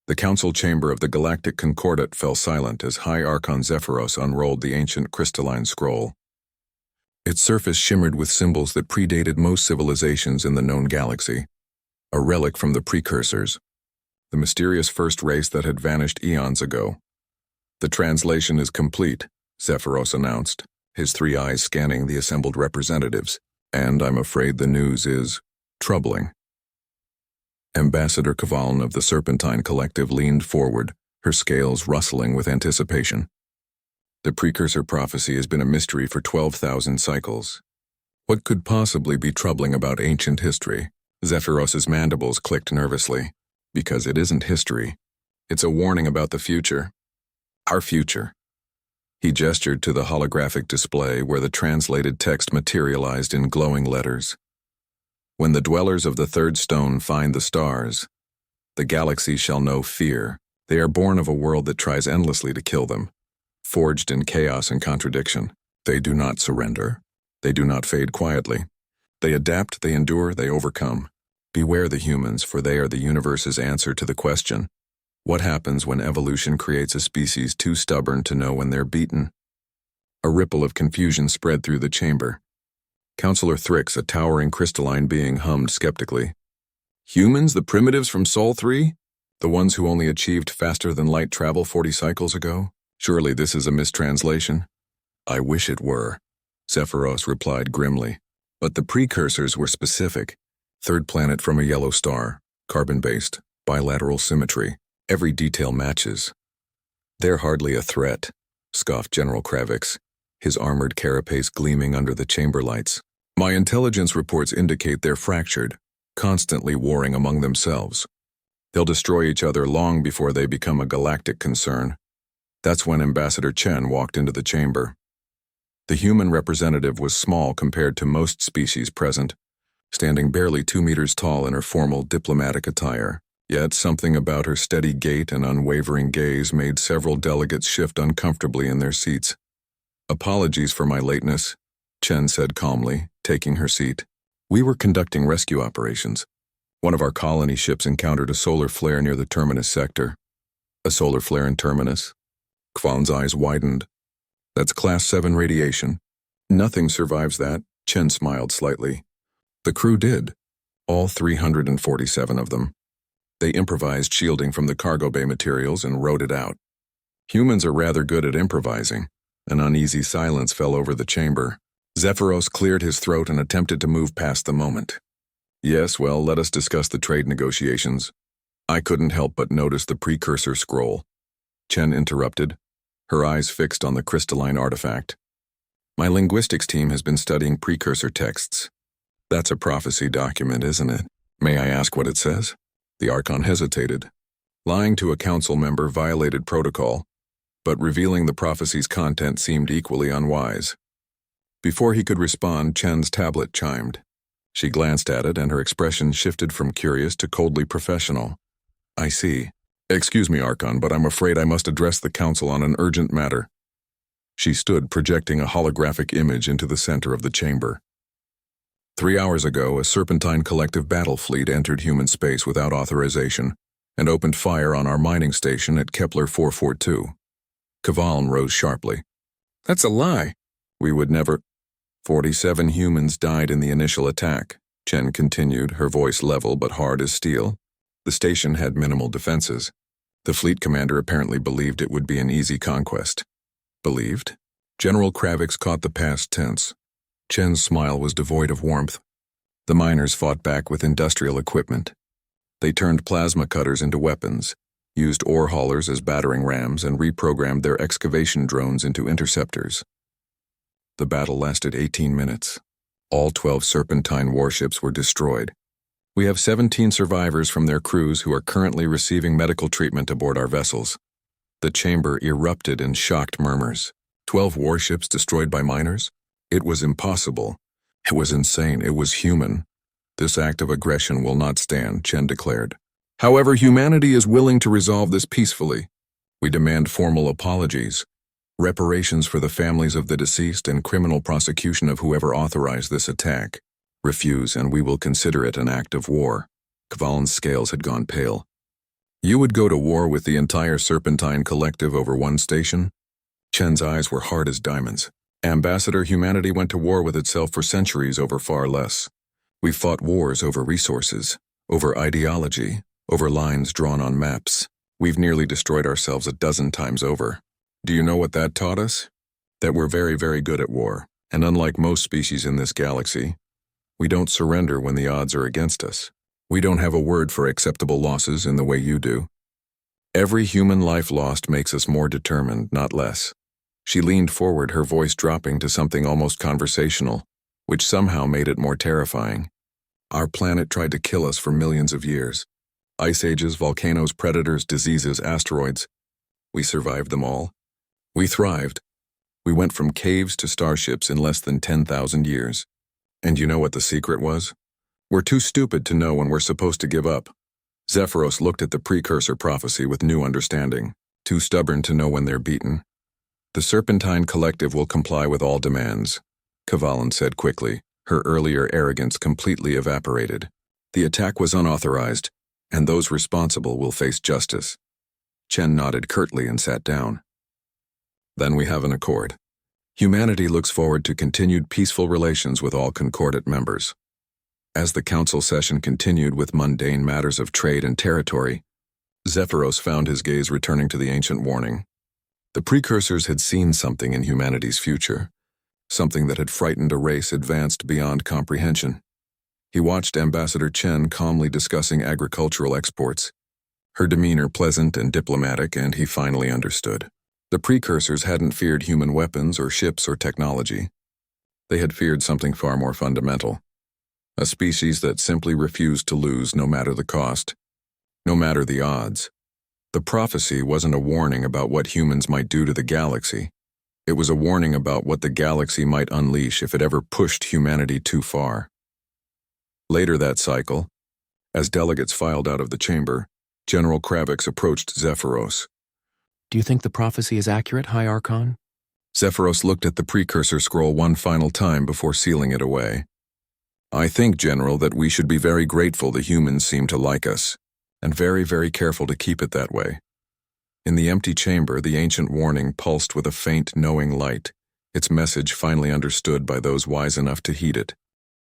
The council chamber of the Galactic Concordat fell silent as High Archon Zephyros unrolled the ancient crystalline scroll. Its surface shimmered with symbols that predated most civilizations in the known galaxy, a relic from the precursors, the mysterious first race that had vanished eons ago. "The translation is complete," Zephyros announced, his three eyes scanning the assembled representatives, "and I'm afraid the news is troubling." Ambassador Kavaln of the Serpentine Collective leaned forward, her scales rustling with anticipation. "The precursor prophecy has been a mystery for 12,000 cycles. What could possibly be troubling about ancient history?" Zephyros's mandibles clicked nervously. "Because it isn't history. It's a warning about the future. Our future." He gestured to the holographic display where the translated text materialized in glowing letters. "When the dwellers of the third stone find the stars, the galaxy shall know fear. They are born of a world that tries endlessly to kill them, forged in chaos and contradiction. They do not surrender. They do not fade quietly. They adapt, they endure, they overcome. Beware the humans, for they are the universe's answer to the question, what happens when evolution creates a species too stubborn to know when they're beaten?" A ripple of confusion spread through the chamber. Counselor Thrix, a towering crystalline being, hummed skeptically. "Humans, the primitives from Sol 3? The ones who only achieved faster-than-light travel 40 cycles ago? Surely this is a mistranslation?" "I wish it were," Zephyros replied grimly. "But the precursors were specific. Third planet from a yellow star, carbon-based, bilateral symmetry. Every detail matches." "They're hardly a threat," scoffed General Kravix, his armored carapace gleaming under the chamber lights. "My intelligence reports indicate they're fractured, constantly warring among themselves. They'll destroy each other long before they become a galactic concern." That's when Ambassador Chen walked into the chamber. The human representative was small compared to most species present, standing barely 2 meters tall in her formal diplomatic attire. Yet something about her steady gait and unwavering gaze made several delegates shift uncomfortably in their seats. "Apologies for my lateness," Chen said calmly, taking her seat. "We were conducting rescue operations. One of our colony ships encountered a solar flare near the Terminus sector." "A solar flare in Terminus?" Kvaln's eyes widened. "That's Class 7 radiation. Nothing survives that," Chen smiled slightly. "The crew did. All 347 of them. They improvised shielding from the cargo bay materials and rode it out. Humans are rather good at improvising." An uneasy silence fell over the chamber. Zephyros cleared his throat and attempted to move past the moment. "Yes, well, let us discuss the trade negotiations." "I couldn't help but notice the precursor scroll," Chen interrupted, her eyes fixed on the crystalline artifact. "My linguistics team has been studying precursor texts. That's a prophecy document, isn't it? May I ask what it says?" The Archon hesitated. Lying to a council member violated protocol, but revealing the prophecy's content seemed equally unwise. Before he could respond, Chen's tablet chimed. She glanced at it and her expression shifted from curious to coldly professional. "I see. Excuse me, Archon, but I'm afraid I must address the council on an urgent matter." She stood, projecting a holographic image into the center of the chamber. 3 hours ago, a Serpentine Collective battle fleet entered human space without authorization and opened fire on our mining station at Kepler 442. Kavaln rose sharply. "That's a lie. We would never—" 47 humans died in the initial attack, Chen continued, her voice level but hard as steel. The station had minimal defenses. The fleet commander apparently believed it would be an easy conquest. Believed? General Kravix caught the past tense. Chen's smile was devoid of warmth. The miners fought back with industrial equipment. They turned plasma cutters into weapons, used ore haulers as battering rams, and reprogrammed their excavation drones into interceptors. The battle lasted 18 minutes. All 12 Serpentine warships were destroyed. We have 17 survivors from their crews who are currently receiving medical treatment aboard our vessels. The chamber erupted in shocked murmurs. 12 warships destroyed by miners? It was impossible. It was insane. It was human. This act of aggression will not stand, Chen declared. However, humanity is willing to resolve this peacefully. We demand formal apologies, reparations for the families of the deceased, and criminal prosecution of whoever authorized this attack. Refuse, and we will consider it an act of war. Kvalin's scales had gone pale. You would go to war with the entire Serpentine Collective over one station? Chen's eyes were hard as diamonds. Ambassador, humanity went to war with itself for centuries over far less. We fought wars over resources, over ideology, over lines drawn on maps. We've nearly destroyed ourselves a dozen times over. Do you know what that taught us? That we're very, very good at war, and unlike most species in this galaxy, we don't surrender when the odds are against us. We don't have a word for acceptable losses in the way you do. Every human life lost makes us more determined, not less. She leaned forward, her voice dropping to something almost conversational, which somehow made it more terrifying. Our planet tried to kill us for millions of years. Ice ages, volcanoes, predators, diseases, asteroids. We survived them all. We thrived. We went from caves to starships in less than 10,000 years. And you know what the secret was? We're too stupid to know when we're supposed to give up. Zephyros looked at the precursor prophecy with new understanding. Too stubborn to know when they're beaten. The Serpentine Collective will comply with all demands, Kavalan said quickly, her earlier arrogance completely evaporated. The attack was unauthorized, and those responsible will face justice. Chen nodded curtly and sat down. Then we have an accord. Humanity looks forward to continued peaceful relations with all Concordat members. As the council session continued with mundane matters of trade and territory, Zephyros found his gaze returning to the ancient warning. The precursors had seen something in humanity's future, something that had frightened a race advanced beyond comprehension. He watched Ambassador Chen calmly discussing agricultural exports, her demeanor pleasant and diplomatic, and he finally understood. The precursors hadn't feared human weapons or ships or technology. They had feared something far more fundamental. A species that simply refused to lose no matter the cost, no matter the odds. The prophecy wasn't a warning about what humans might do to the galaxy. It was a warning about what the galaxy might unleash if it ever pushed humanity too far. Later that cycle, as delegates filed out of the chamber, General Kravix approached Zephyros. Do you think the prophecy is accurate, High Archon? Zephyros looked at the precursor scroll one final time before sealing it away. I think, General, that we should be very grateful the humans seem to like us, and very, very careful to keep it that way. In the empty chamber, the ancient warning pulsed with a faint, knowing light, its message finally understood by those wise enough to heed it.